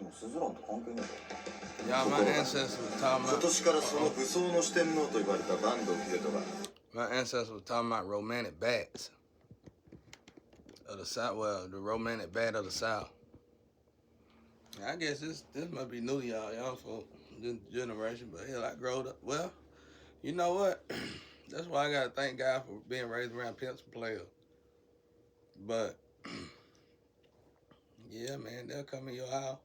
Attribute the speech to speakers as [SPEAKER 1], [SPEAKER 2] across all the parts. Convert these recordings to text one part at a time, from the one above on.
[SPEAKER 1] もスズランと関係ないだろ。
[SPEAKER 2] Yeah, my ancestors was talking
[SPEAKER 1] 今
[SPEAKER 2] about.
[SPEAKER 1] 年からその武装の四天王と言われた坂東秀人が
[SPEAKER 2] My ancestors was talking about romantic bats of the South. Well, the romantic bat of the South. I guess this must be new to y'all, young folk, this generation. But hell, I growed up. Well, you know what? That's why I gotta thank God for being raised around pimps and players. But yeah, man, they'll come in your house,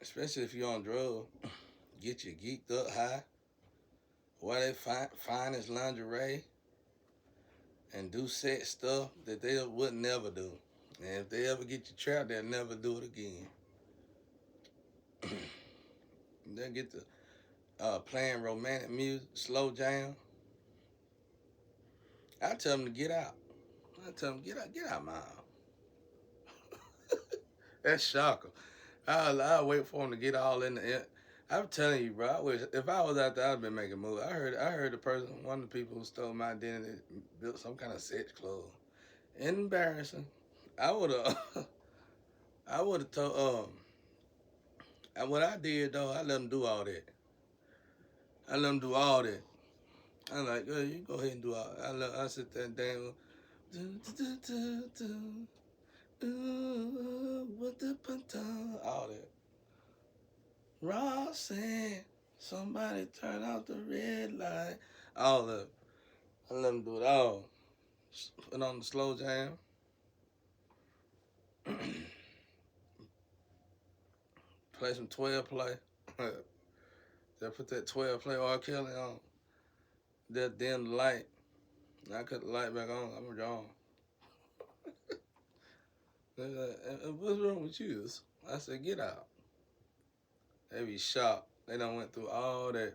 [SPEAKER 2] especially if you're on drugs, get you geeked up high, wear their finest lingerie, and do sex stuff that they would never do. And if they ever get you trapped, they'll never do it again. They'll get to playing romantic music, slow jam. I tell them to get out. I tell them, get out my house. That's shocking. I'll wait for them to get all in the end. I'm telling you, bro. I wish if I was out there, I'd been making moves. I heard the person, one of the people who stole my identity, built some kind of sex club. Embarrassing. I would have told. What I did though, I let them do all that. I let them do all that. I'm like, you go ahead and do all. I sit there and dance. What the panta, all that. Ross said, somebody turn off the red light. All of it. I let them do it all. Put on the slow jam. Play some 12 play. They put that 12 play R. Kelly on. They'll dim the light. I cut the light back on. I'm gone. What's wrong with you? I said, get out. They be shocked. They done went through all that.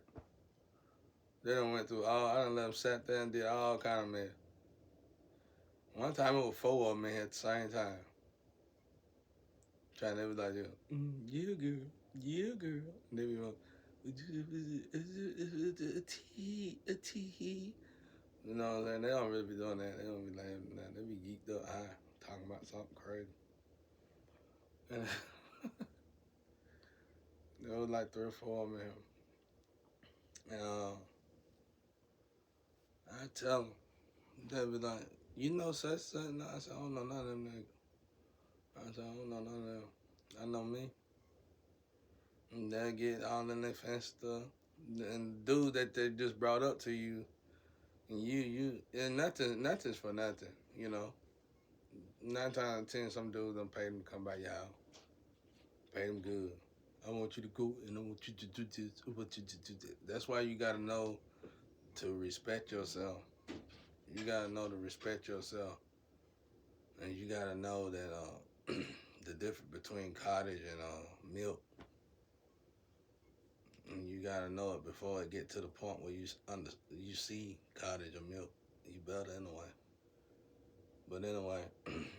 [SPEAKER 2] I done let them sat there and did all kind of mess. One time it was 4 of them in here at the same time. Trying to be like, yeah, girl. Yeah, girl. And they be like, a tea. You know what I'm saying? They don't really be doing that. They don't be laughing at that. They be geeked up high, talking about something crazy. And there was like 3 or 4 of them in here. And I tell them, they be like, you know such. No, I said, I don't know none of them niggas. I said, I don't know none of them. I know me. And they get all in their fancy stuff. And the dude that they just brought up to you, and and nothing's for nothing, you know. 9 times out of 10, some dudes don't pay them to come by your house. Pay them good. I want you to go and I want you to do this. I want you to do that. That's why you gotta know to respect yourself. You gotta know to respect yourself. And you gotta know that the difference between cottage and milk. And you gotta know it before it get to the point where you see cottage or milk. You better anyway. But anyway,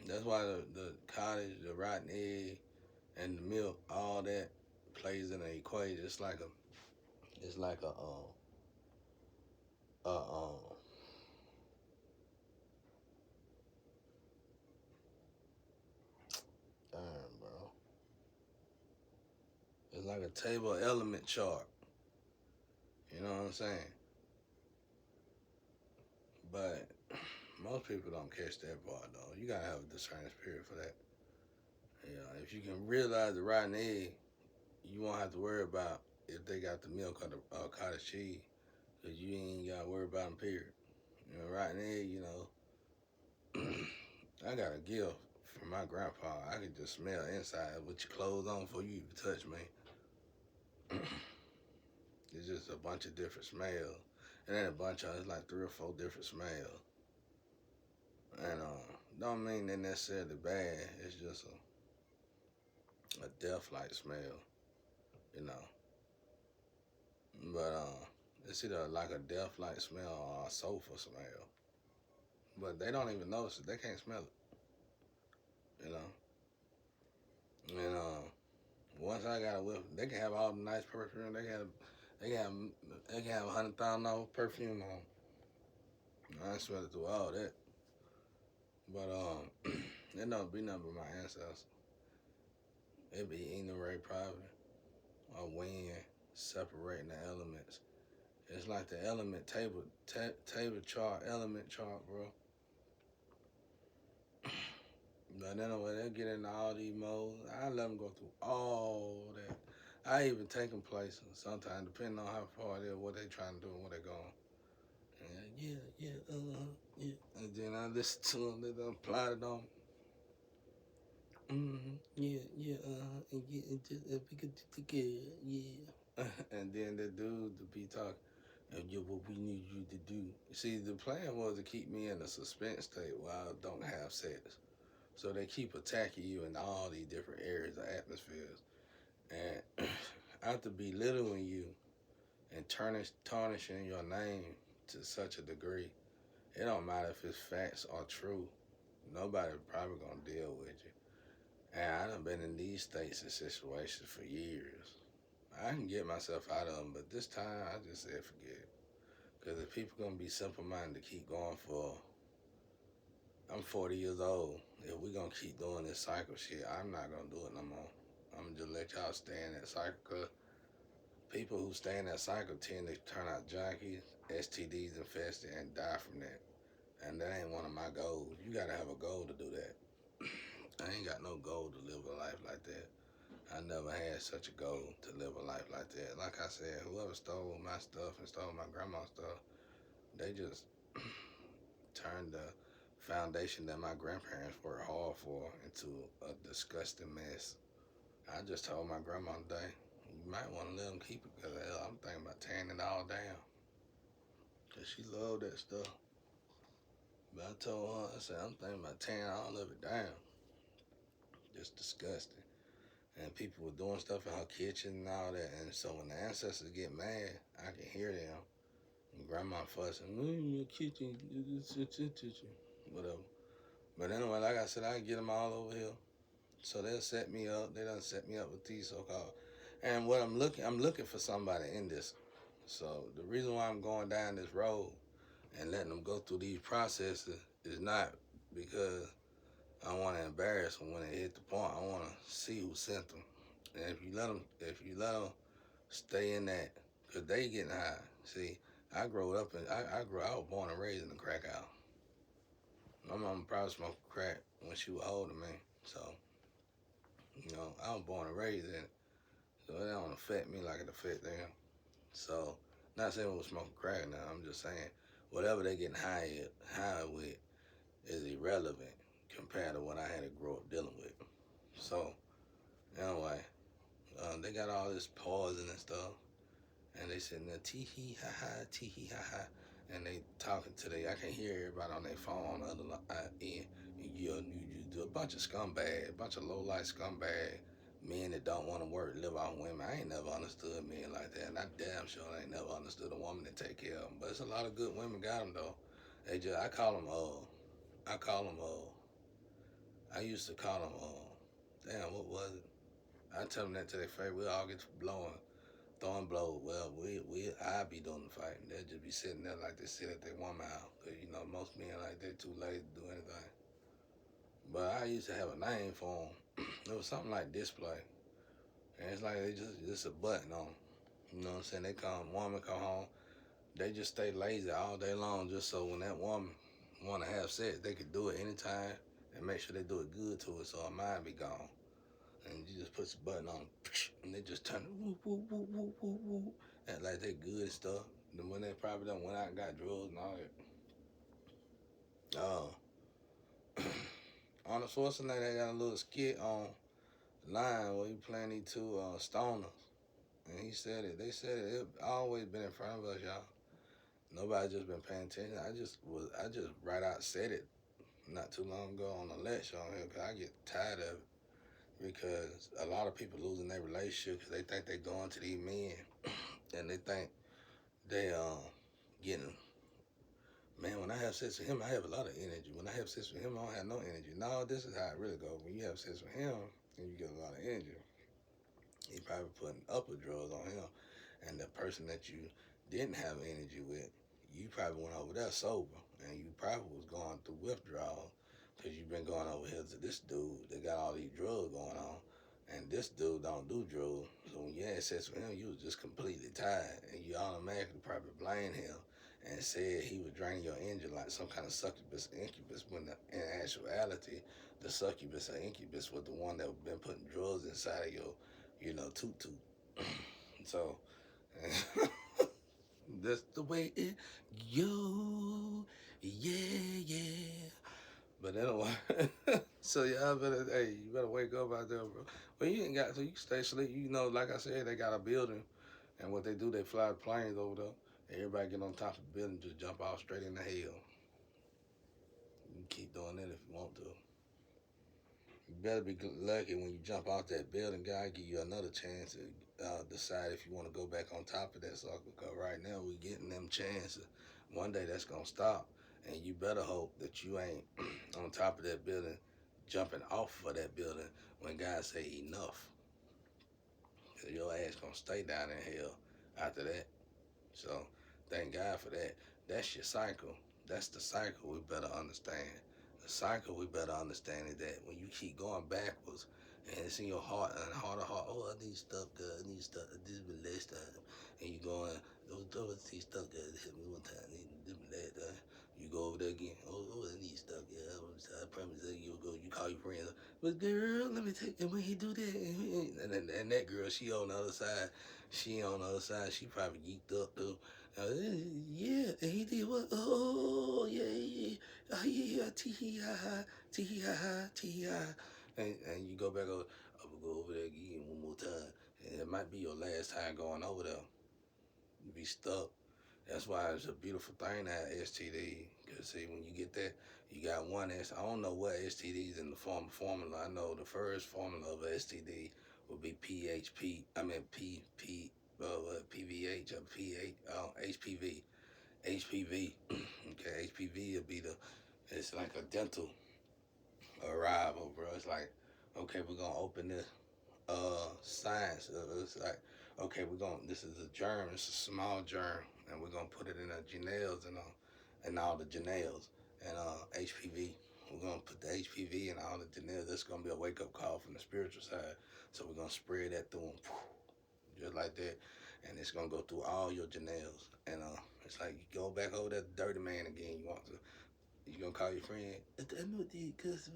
[SPEAKER 2] that's why the cottage, the rotten egg, and the milk, all that plays in the equation. It's like a damn, bro. It's like a table element chart. You know what I'm saying? But most people don't catch that part though. You gotta have a discerning spirit for that. You know, if you can realize the rotten egg, you won't have to worry about if they got the milk or the cottage cheese, cause you ain't gotta worry about them. Period. You know, rotten egg. You know, I got a gift from my grandpa. I can just smell inside with your clothes on before you even touch me. It's just a bunch of different smells. And then it's like 3 or 4 different smells. And don't mean they're necessarily bad. It's just a death-like smell, you know. But it's either like a death-like smell or a sulfur smell. But they don't even notice it. They can't smell it, you know. And once I got a whiff, they can have all the nice perfume. They can have $100,000 perfume on. I smell it through all that. But it don't be nothing but my ancestors. It be eating Ray probably or wind separating the elements. It's like the element table chart, element chart, bro. But anyway, they get into all these modes. I let them go through all that. I even take them places sometimes, depending on how far it is, what they trying to do and where they going. And yeah. And then I listen to them, they done plotted on. Yeah. And then the dude to be talking, and yeah, what we need you to do. See, the plan was to keep me in a suspense state while I don't have sex. So they keep attacking you in all these different areas of atmospheres. And after belittling you and tarnishing your name to such a degree, it don't matter if it's facts or true. Nobody probably gonna deal with you. And I done been in these states and situations for years. I can get myself out of them, but this time I just said forget it. Because if people gonna be simple-minded to keep going for, I'm 40 years old. If we gonna keep doing this cycle shit, I'm not gonna do it no more. I'm gonna just let y'all stay in that cycle. Cause people who stay in that cycle tend to turn out junkies, STDs infested, and die from that. And that ain't one of my goals. You gotta have a goal to do that. I ain't got no goal to live a life like that. I never had such a goal to live a life like that. Like I said, whoever stole my stuff and stole my grandma's stuff, they just turned the foundation that my grandparents worked hard for into a disgusting mess. I just told my grandma today, you might want to let them keep it because I'm thinking about tearing it all down. Because she loved that stuff. But I told her, I said, I'm thinking about tearing all of it down. Just disgusting. And people were doing stuff in her kitchen and all that. And so when the ancestors get mad, I can hear them. And grandma fussing, in your kitchen, whatever. But anyway, like I said, I can get them all over here. So they'll set me up. They done set me up with these so-called. And what I'm looking for somebody in this. So the reason why I'm going down this road and letting them go through these processes is not because I want to embarrass them when they hit the point. I want to see who sent them. And if you let them stay in that, cause they getting high. See, I was born and raised in the crack house. My mama probably smoked crack when she was older than me. So, I was born and raised in it. So it don't affect me like it affect them. So, not saying we was smoking crack now. I'm just saying whatever they getting high with is irrelevant compared to what I had to grow up dealing with. So, anyway, they got all this poison and stuff. And they sitting there tee-hee, ha-ha, tee-hee, ha-ha. And they talking I can hear everybody on their phone on the other end. Yeah, you do a bunch of scumbags, a bunch of low-life scumbags, men that don't want to work, live off women. I ain't never understood men like that. And I damn sure ain't never understood a woman that take care of them. But it's a lot of good women got them, though. I call them, I used to call them, damn, what was it? I tell them that to their face. We all get to blowing. Throwing blows. Well, I be doing the fighting. They'll just be sitting there like they sit at their woman house. Cause most men like they're too lazy to do anything. But I used to have a name for them. It was something like display, and it's like they just a button on them. You know what I'm saying? Woman come home, they just stay lazy all day long, just so when that woman want to have sex, they could do it anytime and make sure they do it good to her, so her mind be gone. And you just put the button on, and they just turn whoop, whoop, whoop, whoop, whoop, whoop, act like they good and stuff. Then when they probably done went out and got drugs and all that. Arnold Schwarzenegger, they got a little skit on line where he playing these two stoners. And he said it. They said it always been in front of us, y'all. Nobody just been paying attention. I just right out said it not too long ago on the lecture on here because I get tired of it. Because a lot of people losing their relationship because they think they going to these men and they think they getting, man, when I have sex with him, I have a lot of energy. When I have sex with him, I don't have no energy. No, this is how it really goes. When you have sex with him and you get a lot of energy, he probably putting upper drugs on him. And the person that you didn't have energy with, you probably went over there sober and you probably was going through withdrawal because you've been going over here to this dude that got all these drugs going on. And this dude don't do drugs. So when you had sex with him, you was just completely tired. And you automatically probably blamed him and said he was draining your engine like some kind of succubus incubus, when in actuality, the succubus or incubus was the one that been putting drugs inside of your, tutu. So, that's the way it go. Yeah, yeah. But anyway, so y'all better, hey, you better wake up out there, bro. Well, you ain't got to, you can stay asleep. Like I said, they got a building, and what they do, they fly the planes over there. Everybody get on top of the building, just jump off straight into hell. You can keep doing that if you want to. You better be lucky when you jump off that building. God give you another chance to decide if you want to go back on top of that sucker. Because right now we getting them chances. One day that's gonna stop, and you better hope that you ain't on top of that building, jumping off of that building when God say enough. Cause your ass gonna stay down in hell after that. So thank God for that. That's your cycle. That's the cycle we better understand. The cycle we better understand is that when you keep going backwards and it's in your heart and heart of heart, oh, I need stuff, God, I need stuff, this been last time. And you going, oh, I need stuff, God, hit me one time, this been last time. You go over there again, oh, I need stuff, yeah, I promise that you'll go, you call your friend, but girl, let me take, and when he do that, and that girl, she on the other side, she probably geeked up too. Yeah, and he did what? Oh, yeah, yeah. Oh, yeah, tee ha ha, tee ha ha, tee ha. And you go back over, I'm gonna go over there again one more time. And it might be your last time going over there. You be stuck. That's why it's a beautiful thing to have STD. Because, see, when you get that, you got one I don't know what STDs in the formula. I know the first formula of a STD would be PHP, I mean PVH or HPV. HPV. Okay, HPV would be it's like a dental arrival, bro. It's like, okay, we're going to open this science. It's like, okay, this is a germ, it's a small germ, and we're gonna put it in the janelles and all the janelles and HPV. We're gonna put the HPV in all the janelles. That's gonna be a wake up call from the spiritual side. So we're gonna spread that through them, just like that, and it's gonna go through all your janelles. And it's like you go back over that dirty man again. You gonna call your friend? I know the cuz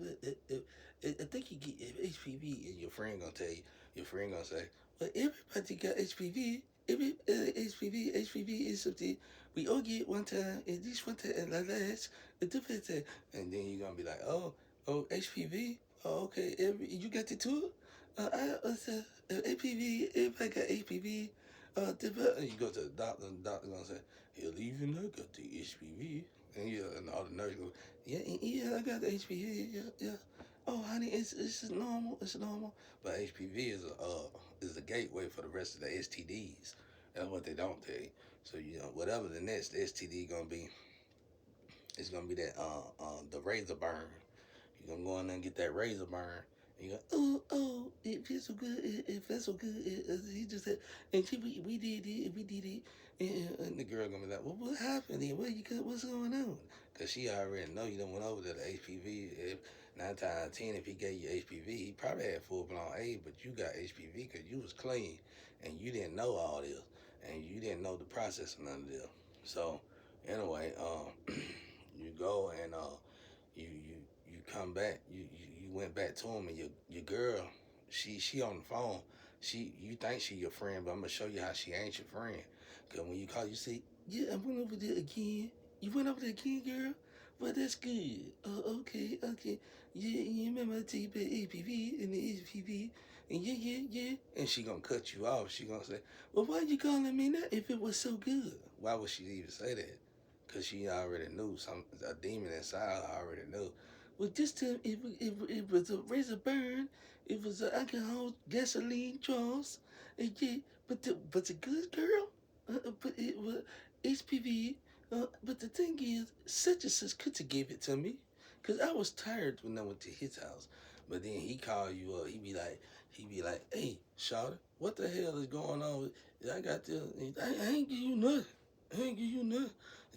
[SPEAKER 2] I think you get HPV, and your friend gonna tell you. Your friend gonna say, "Well, everybody got HPV. HPV is something we all get one time, and this one time, and like that, a different time." And then you gonna be like, "Oh, HPV. Oh, okay. You got it too? HPV. Everybody got HPV. And you go to the doctor, and the doctor gonna say, "Hell, even I got the HPV." And all the nurses go, yeah, I got the HPV, yeah. Oh, honey, it's normal, it's normal. But HPV is a gateway for the rest of the STDs. That's what they don't tell you. So whatever the next STD gonna be, it's gonna be that the razor burn. You're gonna go in there and get that razor burn. And you go, oh, it feels so good. It feels so good. He just said, and we did it. And the girl gonna be like, well, what happened? What's going on? Because she already know you done went over to the HPV. If 9 times out of 10, if he gave you HPV, he probably had full blown AIDS, but you got HPV because you was clean and you didn't know all this and you didn't know the process of none of this. So anyway, you go and you come back. You went back to him, and your girl, she on the phone. You think she your friend, but I'm gonna show you how she ain't your friend. Cause when you call, you say, yeah, I went over there again. You went over there again, girl. Well, that's good. Okay. Yeah, you remember I tell you about HPV and the HPV. And yeah. And she gonna cut you off. She gonna say, well, why you calling me that if it was so good? Why would she even say that? Because she already knew, a demon inside her already knew. Well, this time it was a razor burn. It was a alcohol, gasoline draws. And yeah, but the good girl, but it was HPV. But the thing is, such and such could have gave it to me. Because I was tired when I went to his house. But then he called you up. He be like, hey, Shawty, what the hell is going on? I got this. I ain't give you nothing. And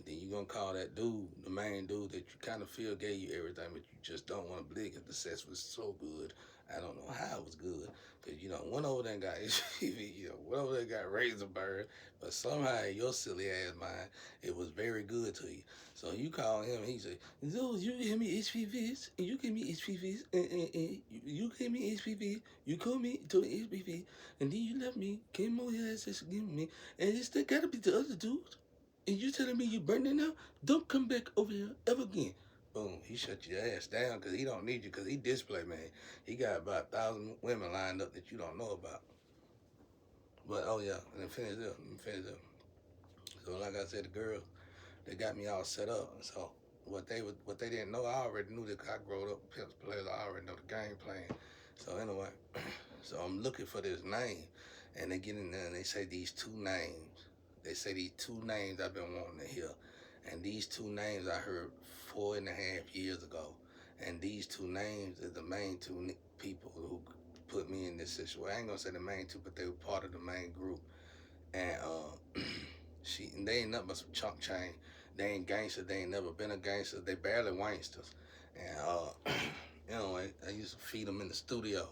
[SPEAKER 2] then you gonna call that dude, the main dude that you kind of feel gave you everything, but you just don't want to believe because the sex was so good. I don't know how it was good. Because, went over there and got HPV, went over there and got razor burn. But somehow in your silly ass mind, it was very good to you. So you call him and he say, "No, you give me HPVs, and you give me HPVs, and you give me HPV, you call me to HPV, and then you left me, came over here and said, give me, and it's still gotta be the other dude. And you telling me you burning now? Don't come back over here ever again." Boom, he shut your ass down because he don't need you because he display man. He got about 1,000 women lined up that you don't know about. But oh yeah, and then finish up. So like I said, the girls, they got me all set up. So what they didn't know, I already knew that I grew up pimps players. I already know the game plan. So anyway, so I'm looking for this name, and they get in there and they say these two names. They say these two names I've been wanting to hear, and these two names I heard 4.5 years ago, and these two names is the main two people who put me in this situation. I ain't gonna say the main two, but they were part of the main group, and they ain't nothing but some chunk chain. They ain't gangsters. They ain't never been a gangster. They barely wanksters. And anyway, I used to feed them in the studio.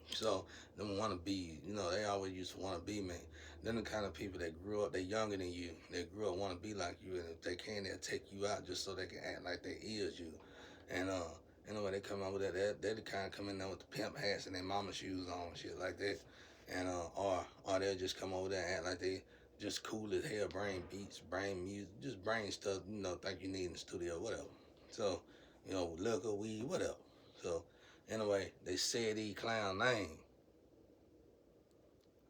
[SPEAKER 2] So them wanna be, they always used to wanna be me. Then the kind of people that grew up, they younger than you. They grew up wanna be like you, and if they can, they'll take you out just so they can act like they is you. And anyway, they come out with that. They the kind come in there with the pimp hats and their mama shoes on, shit like that. And or they'll just come over there and act like they just cool as hell, brain beats, brain music, just brain stuff, think you need in the studio, whatever. So, liquor, weed, whatever. So anyway, they said these clown name.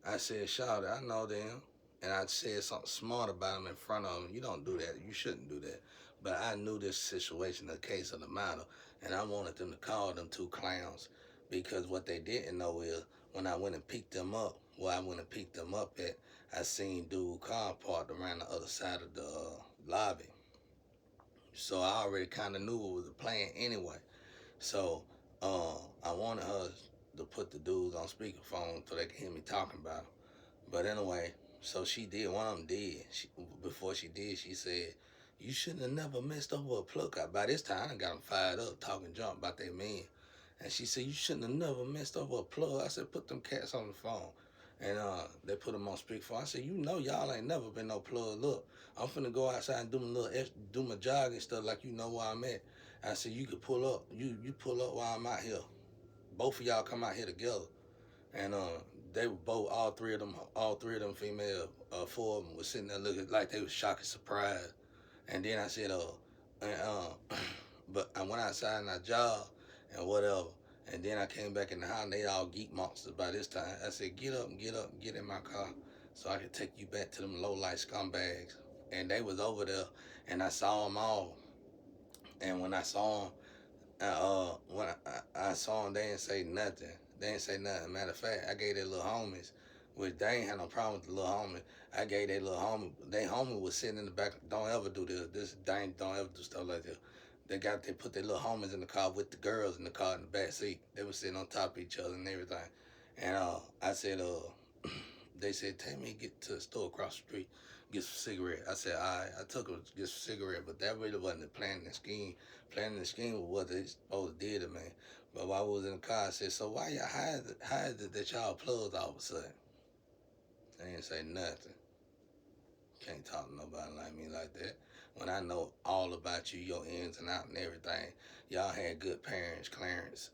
[SPEAKER 2] I said, shout it, I know them. And I said something smart about them in front of them. You don't do that. You shouldn't do that. But I knew this situation, the case of the matter, and I wanted them to call them two clowns because what they didn't know is when I went and picked them up, where I went and picked them up at, I seen dude car parked around the other side of the lobby. So I already kind of knew it was a plan anyway. So I wanted her to put the dudes on speakerphone so they could hear me talking about them. But anyway, so she did. One of them did. Before she did, she said, "You shouldn't have never messed up with a plug." By this time, I got them fired up, talking junk about their men. And she said, "You shouldn't have never messed up with a plug." I said, "Put them cats on the phone." And they put them on speakerphone. I said, "Y'all ain't never been no plug. Look, I'm finna go outside and do my jogging stuff like you know where I'm at." I said, "You could pull up. You pull up while I'm out here. Both of y'all come out here together." And they were both, all three of them female, four of them was sitting there looking like they was shocked and surprised. And then I said, but I went outside and I jogged and whatever. And then I came back in the house and they all geek monsters by this time. I said, get up, get in my car so I can take you back to them low light scumbags. And they was over there and I saw them all. And when I saw them, when I saw them, they didn't say nothing. They didn't say nothing. Matter of fact, I gave their little homies, which they ain't had no problem with the little homie. I gave their little homie, their homie was sitting in the back. Don't ever do this. Don't ever do stuff like this. They put their little homies in the car with the girls in the car in the back seat. They were sitting on top of each other and everything. And I said, they said, take me get to the store across the street, get some cigarette. I said, all right. I took her to get some cigarette, but that really wasn't the plan and scheme. Planning the scheme was what they supposed to do to me. But while we was in the car, I said, so why y'all hide it that y'all plugged all of a sudden? They didn't say nothing. Can't talk to nobody like me like that. When I know all about you, your ins and out and everything. Y'all had good parents, Clarence.